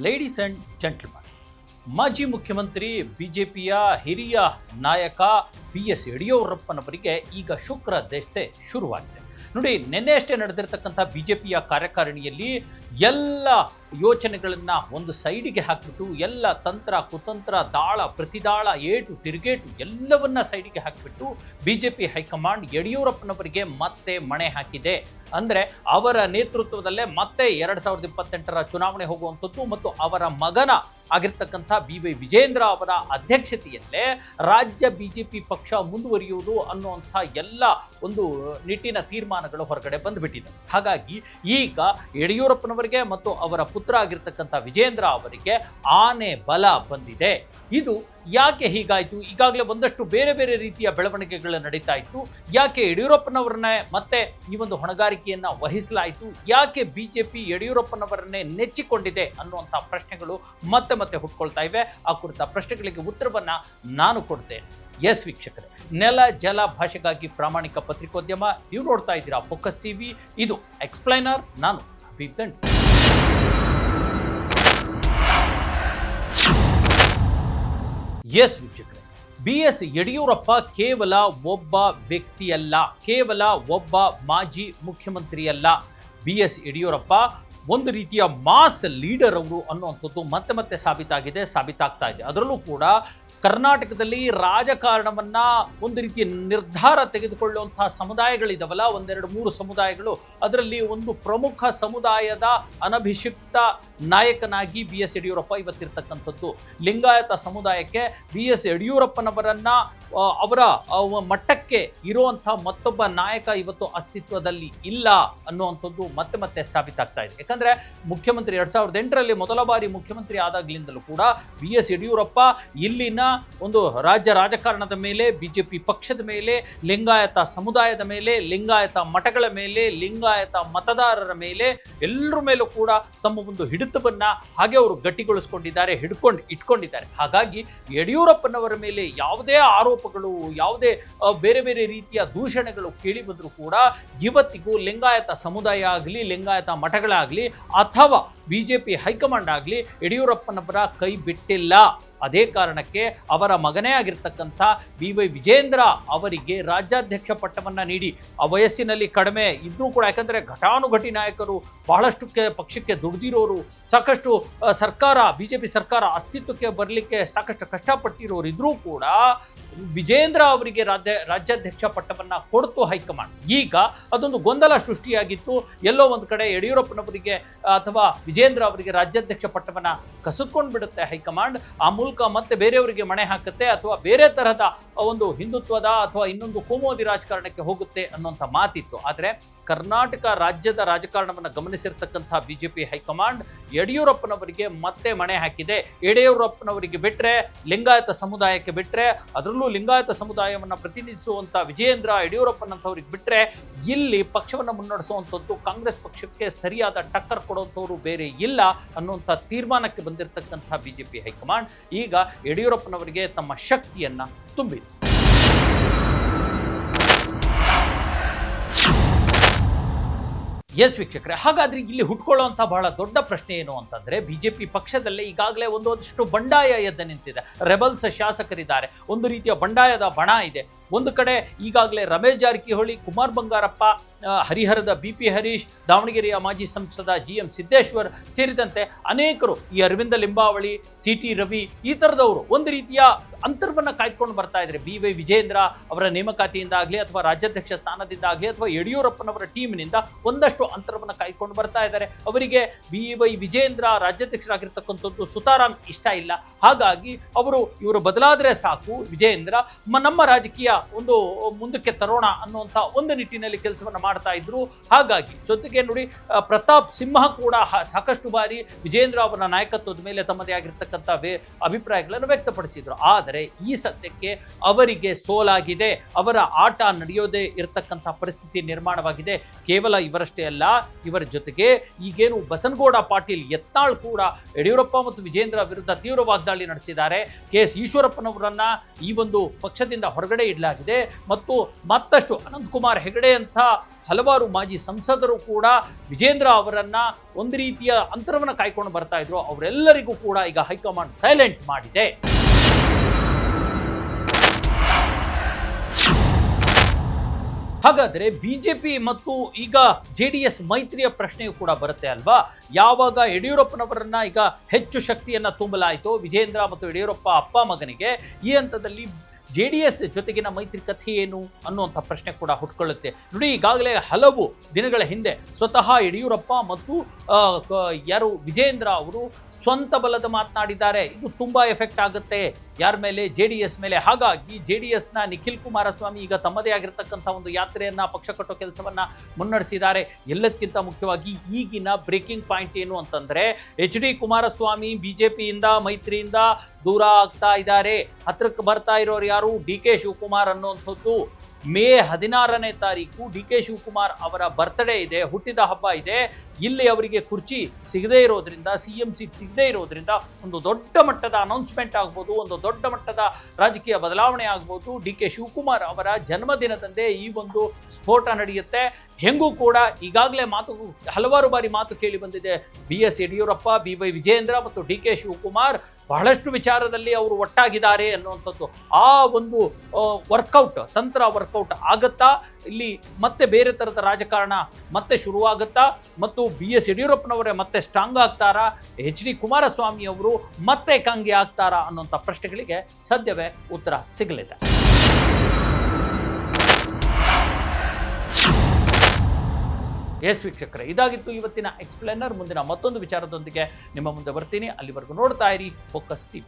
Ladies and gentleman, ಮಾಜಿ ಮುಖ್ಯಮಂತ್ರಿ ಬಿಜೆಪಿಯ ಹಿರಿಯ ನಾಯಕ BS ಯಡಿಯೂರಪ್ಪನವರಿಗೆ ಈಗ ಶುಕ್ರ ದೆಸೆ ಶುರುವಾಗಿದೆ. ನೋಡಿ, ನಿನ್ನೆ ಅಷ್ಟೇ ನಡೆದಿರ್ತಕ್ಕಂಥ ಬಿಜೆಪಿಯ ಕಾರ್ಯಕಾರಿಣಿಯಲ್ಲಿ ಎಲ್ಲ ಯೋಚನೆಗಳನ್ನು ಒಂದು ಸೈಡಿಗೆ ಹಾಕಿಬಿಟ್ಟು ಎಲ್ಲ ತಂತ್ರ ಕುತಂತ್ರ ದಾಳ ಪ್ರತಿದಾಳ ಏಟು ತಿರುಗೇಟು ಎಲ್ಲವನ್ನ ಸೈಡಿಗೆ ಹಾಕಿಬಿಟ್ಟು ಬಿಜೆಪಿ ಹೈಕಮಾಂಡ್ ಯಡಿಯೂರಪ್ಪನವರಿಗೆ ಮತ್ತೆ ಮಣೆ ಹಾಕಿದೆ. ಅಂದರೆ ಅವರ ನೇತೃತ್ವದಲ್ಲೇ ಮತ್ತೆ 2028ರ ಚುನಾವಣೆ ಹೋಗುವಂಥದ್ದು ಮತ್ತು ಅವರ ಮಗನ ಆಗಿರ್ತಕ್ಕಂಥ BY ವಿಜೇಂದ್ರ ಅವರ ಅಧ್ಯಕ್ಷತೆಯಲ್ಲೇ ರಾಜ್ಯ ಬಿಜೆಪಿ ಪಕ್ಷ ಮುಂದುವರಿಯುವುದು ಅನ್ನುವಂಥ ಎಲ್ಲ ಒಂದು ನಿಟ್ಟಿನ ತೀರ್ಮಾನಗಳು ಹೊರಗಡೆ ಬಂದುಬಿಟ್ಟಿದೆ. ಹಾಗಾಗಿ ಈಗ ಯಡಿಯೂರಪ್ಪನವರಿಗೆ ಮತ್ತು ಅವರ ಪುತ್ರ ಆಗಿರ್ತಕ್ಕಂಥ ವಿಜೇಂದ್ರ ಅವರಿಗೆ ಆನೆ ಬಲ ಬಂದಿದೆ. ಇದು ಯಾಕೆ ಹೀಗಾಯಿತು? ಈಗಾಗಲೇ ಒಂದಷ್ಟು ಬೇರೆ ಬೇರೆ ರೀತಿಯ ಬೆಳವಣಿಗೆಗಳು ನಡೀತಾ ಇತ್ತು. ಯಾಕೆ ಯಡಿಯೂರಪ್ಪನವರನ್ನೇ ಮತ್ತೆ ಈ ಒಂದು ಹೊಣೆಗಾರಿಕೆಯನ್ನು ವಹಿಸಲಾಯಿತು? ಯಾಕೆ ಬಿಜೆಪಿ ಯಡಿಯೂರಪ್ಪನವರನ್ನೇ ನೆಚ್ಚಿಕೊಂಡಿದೆ ಅನ್ನುವಂಥ ಪ್ರಶ್ನೆಗಳು ಮತ್ತೆ ಮತ್ತೆ ಹುಟ್ಕೊಳ್ತಾ ಇವೆ. ಆ ಕುರಿತ ಪ್ರಶ್ನೆಗಳಿಗೆ ಉತ್ತರವನ್ನು ನಾನು ಕೊಡ್ತೇನೆ. ಎಸ್ ವೀಕ್ಷಕರೇ, ನೆಲ ಜಲ ಭಾಷೆಗಾಗಿ ಪ್ರಾಮಾಣಿಕ ಪತ್ರಿಕೋದ್ಯಮ, ನೀವು ನೋಡ್ತಾ ಇದ್ದೀರಾ ಫೋಕಸ್ ಟಿವಿ. ಇದು ಎಕ್ಸ್ಪ್ಲೈನರ್, ನಾನು ಹಬೀಬ್ ದಂಡಿ. ಎಸ್ ವೀಕ್ಷಕರೇ, BS ಯಡಿಯೂರಪ್ಪ ಕೇವಲ ಒಬ್ಬ ವ್ಯಕ್ತಿಯಲ್ಲ, ಕೇವಲ ಒಬ್ಬ ಮಾಜಿ ಮುಖ್ಯಮಂತ್ರಿಯಲ್ಲ. BS ಯಡಿಯೂರಪ್ಪ ಒಂದು ರೀತಿಯ ಮಾಸ್ ಲೀಡರ್ ಅವರು ಅನ್ನುವಂಥದ್ದು ಮತ್ತೆ ಮತ್ತೆ ಸಾಬೀತಾಗ್ತಾ ಇದೆ. ಅದರಲ್ಲೂ ಕೂಡ ಕರ್ನಾಟಕದಲ್ಲಿ ರಾಜಕಾರಣವನ್ನು ಒಂದು ರೀತಿಯ ನಿರ್ಧಾರ ತೆಗೆದುಕೊಳ್ಳುವಂತಹ ಸಮುದಾಯಗಳಿದಾವಲ್ಲ, ಒಂದೆರಡು ಮೂರು ಸಮುದಾಯಗಳು, ಅದರಲ್ಲಿ ಒಂದು ಪ್ರಮುಖ ಸಮುದಾಯದ ಅನಭಿಷಿಕ್ತ ನಾಯಕನಾಗಿ BS ಯಡಿಯೂರಪ್ಪ ಇವತ್ತಿರ್ತಕ್ಕಂಥದ್ದು. ಲಿಂಗಾಯತ ಸಮುದಾಯಕ್ಕೆ BS ಯಡಿಯೂರಪ್ಪನವರನ್ನ ಅವರ ಮಟ್ಟಕ್ಕೆ ಇರುವಂಥ ಮತ್ತೊಬ್ಬ ನಾಯಕ ಇವತ್ತು ಅಸ್ತಿತ್ವದಲ್ಲಿ ಇಲ್ಲ ಅನ್ನುವಂಥದ್ದು ಮತ್ತೆ ಮತ್ತೆ ಸಾಬೀತಾಗ್ತಾ ಇದೆ. ಯಾಕಂದರೆ ಮುಖ್ಯಮಂತ್ರಿ 2008ರಲ್ಲಿ ಮೊದಲ ಬಾರಿ ಮುಖ್ಯಮಂತ್ರಿ ಆದಾಗಲಿಂದಲೂ ಕೂಡ BS ಯಡಿಯೂರಪ್ಪ ಇಲ್ಲಿನ ಒಂದು ರಾಜ್ಯ ರಾಜಕಾರಣದ ಮೇಲೆ, ಬಿಜೆಪಿ ಪಕ್ಷದ ಮೇಲೆ, ಲಿಂಗಾಯತ ಸಮುದಾಯದ ಮೇಲೆ, ಲಿಂಗಾಯತ ಮಠಗಳ ಮೇಲೆ, ಲಿಂಗಾಯತ ಮತದಾರರ ಮೇಲೆ, ಎಲ್ಲರ ಮೇಲೂ ಕೂಡ ತಮ್ಮ ಒಂದು ಹಿಡಿತವನ್ನು ಹಾಗೆ ಅವರು ಗಟ್ಟಿಗೊಳಿಸ್ಕೊಂಡಿದ್ದಾರೆ, ಇಟ್ಕೊಂಡಿದ್ದಾರೆ. ಹಾಗಾಗಿ ಯಡಿಯೂರಪ್ಪನವರ ಮೇಲೆ ಯಾವುದೇ ಆರೋಪಗಳು, ಯಾವುದೇ ಬೇರೆ ಬೇರೆ ರೀತಿಯ ದೂಷಣೆಗಳು ಕೇಳಿ ಬಂದರೂ ಕೂಡ ಇವತ್ತಿಗೂ ಲಿಂಗಾಯತ ಸಮುದಾಯ ಆಗಲಿ, ಲಿಂಗಾಯತ ಮಠಗಳಾಗಲಿ ಅಥವಾ ಬಿಜೆಪಿ ಹೈಕಮಾಂಡ್ ಆಗಲಿ ಯಡಿಯೂರಪ್ಪನವರ ಕೈ ಬಿಟ್ಟಿಲ್ಲ. ಅದೇ ಕಾರಣಕ್ಕೆ ಅವರ ಮಗನೇ ಆಗಿರ್ತಕ್ಕಂಥ BY ವಿಜೇಂದ್ರ ಅವರಿಗೆ ರಾಜ್ಯಾಧ್ಯಕ್ಷ ಪಟ್ಟವನ್ನು ನೀಡಿ, ಆ ವಯಸ್ಸಿನಲ್ಲಿ ಕಡಿಮೆ ಇದ್ರೂ ಕೂಡ, ಯಾಕಂದರೆ ಘಟಾನುಘಟಿ ನಾಯಕರು, ಬಹಳಷ್ಟು ಪಕ್ಷಕ್ಕೆ ದುಡಿದಿರೋರು, ಸಾಕಷ್ಟು ಬಿಜೆಪಿ ಸರ್ಕಾರ ಅಸ್ತಿತ್ವಕ್ಕೆ ಬರಲಿಕ್ಕೆ ಸಾಕಷ್ಟು ಕಷ್ಟಪಟ್ಟಿರೋರು ಇದ್ರೂ ಕೂಡ ವಿಜೇಂದ್ರ ಅವರಿಗೆ ರಾಜ್ಯಾಧ್ಯಕ್ಷ ಪಟ್ಟವನ್ನು ಕೊಡ್ತು ಹೈಕಮಾಂಡ್. ಈಗ ಅದೊಂದು ಗೊಂದಲ ಸೃಷ್ಟಿಯಾಗಿತ್ತು. ಎಲ್ಲೋ ಒಂದು ಕಡೆ ಯಡಿಯೂರಪ್ಪನವರಿಗೆ ಅಥವಾ ವಿಜೇಂದ್ರ ಅವರಿಗೆ ರಾಜ್ಯಾಧ್ಯಕ್ಷ ಪಟ್ಟವನ್ನು ಕಸಿದುಕೊಂಡು ಬಿಡುತ್ತೆ ಹೈಕಮಾಂಡ್. ಆ ಮೂಲಕ ಮತ್ತೆ ಬೇರೆಯವರಿಗೆ ಮಣೆ ಹಾಕುತ್ತೆ ಅಥವಾ ಬೇರೆ ತರಹದ ಒಂದು ಹಿಂದುತ್ವದ ಅಥವಾ ಇನ್ನೊಂದು ಕೋಮುವಾದಿ ರಾಜಕಾರಣಕ್ಕೆ ಹೋಗುತ್ತೆ ಅನ್ನುವಂಥ ಮಾತಿತ್ತು. ಆದರೆ ಕರ್ನಾಟಕ ರಾಜ್ಯದ ರಾಜಕಾರಣವನ್ನು ಗಮನಿಸಿರ್ತಕ್ಕಂಥ ಬಿಜೆಪಿ ಹೈಕಮಾಂಡ್ ಯಡಿಯೂರಪ್ಪನವರಿಗೆ ಮತ್ತೆ ಮಣೆ ಹಾಕಿದೆ. ಯಡಿಯೂರಪ್ಪನವರಿಗೆ ಬಿಟ್ಟರೆ, ಲಿಂಗಾಯತ ಸಮುದಾಯಕ್ಕೆ ಬಿಟ್ಟರೆ, ಅದರಲ್ಲೂ ಲಿಂಗಾಯತ ಸಮುದಾಯವನ್ನು ಪ್ರತಿನಿಧಿಸುವಂಥ ವಿಜಯೇಂದ್ರ ಯಡಿಯೂರಪ್ಪನಂಥವ್ರಿಗೆ ಬಿಟ್ಟರೆ ಇಲ್ಲಿ ಪಕ್ಷವನ್ನು ಮುನ್ನಡೆಸುವಂಥದ್ದು ಕಾಂಗ್ರೆಸ್ ಪಕ್ಷಕ್ಕೆ ಸರಿಯಾದ ಟಕ್ಕರ್ ಕೊಡುವಂಥವ್ರು ಬೇರೆ ಇಲ್ಲ ಅನ್ನುವಂಥ ತೀರ್ಮಾನಕ್ಕೆ ಬಂದಿರತಕ್ಕಂಥ ಬಿಜೆಪಿ ಹೈಕಮಾಂಡ್ ಈಗ ಯಡಿಯೂರಪ್ಪನವರಿಗೆ ತಮ್ಮ ಶಕ್ತಿಯನ್ನು ತುಂಬಿದೆ. ಎಸ್ ವೀಕ್ಷಕರೇ, ಹಾಗಾದ್ರೆ ಇಲ್ಲಿ ಹುಟ್ಕೊಳ್ಳುವಂಥ ಬಹಳ ದೊಡ್ಡ ಪ್ರಶ್ನೆ ಏನು ಅಂತಂದ್ರೆ, ಬಿಜೆಪಿ ಪಕ್ಷದಲ್ಲೇ ಈಗಾಗಲೇ ಒಂದಷ್ಟು ಬಂಡಾಯ ಎದ್ದು ನಿಂತಿದೆ. ರೆಬಲ್ಸ್ ಶಾಸಕರಿದ್ದಾರೆ, ಒಂದು ರೀತಿಯ ಬಂಡಾಯದ ಬಣ ಇದೆ. ಒಂದು ಕಡೆ ಈಗಾಗಲೇ ರಮೇಶ್ ಜಾರಕಿಹೊಳಿ, ಕುಮಾರ್ ಬಂಗಾರಪ್ಪ, ಹರಿಹರದ BP ಹರೀಶ್, ದಾವಣಗೆರೆಯ ಮಾಜಿ ಸಂಸದ GM ಸಿದ್ದೇಶ್ವರ್ ಸೇರಿದಂತೆ ಅನೇಕರು, ಈ ಅರವಿಂದ ಲಿಂಬಾವಳಿ, CT ರವಿ, ಈ ಥರದವರು ಒಂದು ರೀತಿಯ ಅಂತರವನ್ನು ಕಾಯ್ದುಕೊಂಡು ಬರ್ತಾ ಇದ್ದಾರೆ. BY ವಿಜೇಂದ್ರ ಅವರ ನೇಮಕಾತಿಯಿಂದ ಆಗಲಿ ಅಥವಾ ರಾಜ್ಯಾಧ್ಯಕ್ಷ ಸ್ಥಾನದಿಂದ ಆಗಲಿ ಅಥವಾ ಯಡಿಯೂರಪ್ಪನವರ ಟೀಮ್ನಿಂದ ಒಂದಷ್ಟು ಅಂತರವನ್ನು ಕಾಯ್ದುಕೊಂಡು ಬರ್ತಾ ಇದ್ದಾರೆ. ಅವರಿಗೆ BY ವಿಜೇಂದ್ರ ರಾಜ್ಯಾಧ್ಯಕ್ಷರಾಗಿರ್ತಕ್ಕಂಥದ್ದು ಸುತಾರಾಮ್ ಇಷ್ಟ ಇಲ್ಲ. ಹಾಗಾಗಿ ಇವರು ಬದಲಾದರೆ ಸಾಕು, ವಿಜೇಂದ್ರ ನಮ್ಮ ರಾಜಕೀಯ ಒಂದು ಮುಂದಕ್ಕೆ ತರೋಣ ಅನ್ನುವಂಥ ಒಂದು ನಿಟ್ಟಿನಲ್ಲಿ ಕೆಲಸವನ್ನು ಮಾಡ್ತಾ ಇದ್ರು. ಹಾಗಾಗಿ ಜೊತೆಗೆ ನೋಡಿ, ಪ್ರತಾಪ್ ಸಿಂಹ ಕೂಡ ಸಾಕಷ್ಟು ಬಾರಿ ವಿಜೇಂದ್ರ ಅವರ ನಾಯಕತ್ವದ ಮೇಲೆ ತಮ್ಮದೇ ಆಗಿರ್ತಕ್ಕಂಥ ಅಭಿಪ್ರಾಯಗಳನ್ನು ವ್ಯಕ್ತಪಡಿಸಿದ್ರು. ಆದರೆ ಈ ಸದ್ಯಕ್ಕೆ ಅವರಿಗೆ ಸೋಲಾಗಿದೆ. ಅವರ ಆಟ ನಡೆಯೋದೇ ಇರತಕ್ಕಂಥ ಪರಿಸ್ಥಿತಿ ನಿರ್ಮಾಣವಾಗಿದೆ. ಕೇವಲ ಇವರಷ್ಟೇ ಅಲ್ಲ, ಇವರ ಜೊತೆಗೆ ಈಗೇನು ಬಸನಗೌಡ ಪಾಟೀಲ್ ಯತ್ನಾಳ್ ಕೂಡ ಯಡಿಯೂರಪ್ಪ ಮತ್ತು ವಿಜೇಂದ್ರ ವಿರುದ್ಧ ತೀವ್ರ ವಾಗ್ದಾಳಿ ನಡೆಸಿದ್ದಾರೆ. KS ಈಶ್ವರಪ್ಪನವರನ್ನ ಈ ಒಂದು ಪಕ್ಷದಿಂದ ಹೊರಗಡೆ ಇಡಲಾಗಿದೆ. ಹೇಳಲಾಗಿದೆ. ಮತ್ತು ಮತ್ತಷ್ಟು ಅನಂತಕುಮಾರ್ ಹೆಗಡೆ ಅಂತ ಹಲವಾರು ಮಾಜಿ ಸಂಸದರು ಕೂಡ ವಿಜೇಂದ್ರ ಅವರನ್ನ ಒಂದು ರೀತಿಯ ಅಂತರವನ್ನು ಕಾಯ್ಕೊಂಡು ಬರ್ತಾ ಇದ್ರು. ಅವರೆಲ್ಲರಿಗೂ ಕೂಡ ಈಗ ಹೈಕಮಾಂಡ್ ಸೈಲೆಂಟ್ ಮಾಡಿದೆ. ಹಾಗಾದ್ರೆ ಬಿಜೆಪಿ ಮತ್ತು ಈಗ JDS ಮೈತ್ರಿಯ ಪ್ರಶ್ನೆಯೂ ಕೂಡ ಬರುತ್ತೆ ಅಲ್ವಾ? ಯಾವಾಗ ಯಡಿಯೂರಪ್ಪನವರನ್ನ ಈಗ ಹೆಚ್ಚು ಶಕ್ತಿಯನ್ನ ತುಂಬಲಾಯಿತು ವಿಜೇಂದ್ರ ಮತ್ತು ಯಡಿಯೂರಪ್ಪ ಅಪ್ಪ ಮಗನಿಗೆ, ಈ ಹಂತದಲ್ಲಿ JDS ಜೊತೆಗಿನ ಮೈತ್ರಿ ಕಥೆ ಏನು ಅನ್ನುವಂಥ ಪ್ರಶ್ನೆ ಕೂಡ ಹುಟ್ಕೊಳ್ಳುತ್ತೆ. ನೋಡಿ, ಈಗಾಗಲೇ ಹಲವು ದಿನಗಳ ಹಿಂದೆ ಸ್ವತಃ ಯಡಿಯೂರಪ್ಪ ಮತ್ತು ಯಾರು ವಿಜೇಂದ್ರ ಅವರು ಸ್ವಂತ ಬಲದ ಮಾತನಾಡಿದ್ದಾರೆ. ಇದು ತುಂಬಾ ಎಫೆಕ್ಟ್ ಆಗುತ್ತೆ ಯಾರ ಮೇಲೆ? JDS ಮೇಲೆ. ಹಾಗಾಗಿ JDSನ ನಿಖಿಲ್ ಕುಮಾರಸ್ವಾಮಿ ಈಗ ತಮ್ಮದೇ ಆಗಿರತಕ್ಕಂಥ ಒಂದು ಯಾತ್ರೆಯನ್ನ, ಪಕ್ಷ ಕಟ್ಟೋ ಕೆಲಸವನ್ನ ಮುನ್ನಡೆಸಿದ್ದಾರೆ. ಎಲ್ಲದಕ್ಕಿಂತ ಮುಖ್ಯವಾಗಿ ಈಗಿನ ಬ್ರೇಕಿಂಗ್ ಪಾಯಿಂಟ್ ಏನು ಅಂತಂದ್ರೆ, HD ಕುಮಾರಸ್ವಾಮಿ ಬಿಜೆಪಿಯಿಂದ ಮೈತ್ರಿಯಿಂದ ದೂರ ಆಗ್ತಾ ಇದ್ದಾರೆ. ಹತ್ರಕ್ಕೆ ಬರ್ತಾ ಇರೋರು ಯಾರು? DK ಶಿವಕುಮಾರ್ ಅನ್ನುವಂಥದ್ದು. ಮೇ 16ನೇ ತಾರೀಕು DK ಶಿವಕುಮಾರ್ ಅವರ ಬರ್ತ್ಡೇ ಇದೆ, ಹುಟ್ಟಿದ ಹಬ್ಬ ಇದೆ. ಇಲ್ಲಿ ಅವರಿಗೆ ಕುರ್ಚಿ ಸಿಗದೇ ಇರೋದ್ರಿಂದ, CM ಸೀಟ್ ಸಿಗದೇ ಇರೋದ್ರಿಂದ ಒಂದು ದೊಡ್ಡ ಮಟ್ಟದ ಅನೌನ್ಸ್ಮೆಂಟ್ ಆಗ್ಬೋದು, ಒಂದು ದೊಡ್ಡ ಮಟ್ಟದ ರಾಜಕೀಯ ಬದಲಾವಣೆ ಆಗ್ಬೋದು. DK ಶಿವಕುಮಾರ್ ಅವರ ಜನ್ಮದಿನದಂದೇ ಈ ಒಂದು ಸ್ಫೋಟ ನಡೆಯುತ್ತೆ. ಹೆಂಗೂ ಕೂಡ ಈಗಾಗಲೇ ಹಲವಾರು ಬಾರಿ ಮಾತು ಕೇಳಿ ಬಂದಿದೆ. BS ಯಡಿಯೂರಪ್ಪ, BY ವಿಜೇಂದ್ರ ಮತ್ತು DK ಶಿವಕುಮಾರ್ ಬಹಳಷ್ಟು ವಿಚಾರದಲ್ಲಿ ಅವರು ಒಟ್ಟಾಗಿದ್ದಾರೆ ಅನ್ನುವಂಥದ್ದು. ಆ ಒಂದು ತಂತ್ರ ವರ್ಕೌಟ್ ಆಗತ್ತಾ? ಇಲ್ಲಿ ಮತ್ತೆ ಬೇರೆ ಥರದ ರಾಜಕಾರಣ ಮತ್ತೆ ಶುರುವಾಗುತ್ತಾ? ಮತ್ತು BS ಯಡಿಯೂರಪ್ಪನವರೇ ಮತ್ತೆ ಸ್ಟ್ರಾಂಗ್ ಆಗ್ತಾರಾ? HD ಕುಮಾರಸ್ವಾಮಿ ಅವರು ಮತ್ತೆ ಕಂಗೆ ಆಗ್ತಾರಾ ಅನ್ನುವಂಥ ಪ್ರಶ್ನೆಗಳಿಗೆ ಸದ್ಯವೇ ಉತ್ತರ ಸಿಗಲಿದೆ. ಎಸ್ ವೀಕ್ಷಕರೇ, ಇದಾಗಿತ್ತು ಇವತ್ತಿನ ಎಕ್ಸ್ಪ್ಲೇನರ್. ಮುಂದಿನ ಮತ್ತೊಂದು ವಿಚಾರದೊಂದಿಗೆ ನಿಮ್ಮ ಮುಂದೆ ಬರ್ತೀನಿ. ಅಲ್ಲಿವರೆಗೂ ನೋಡ್ತಾ ಇರಿ ಫೋಕಸ್ ಟಿವಿ.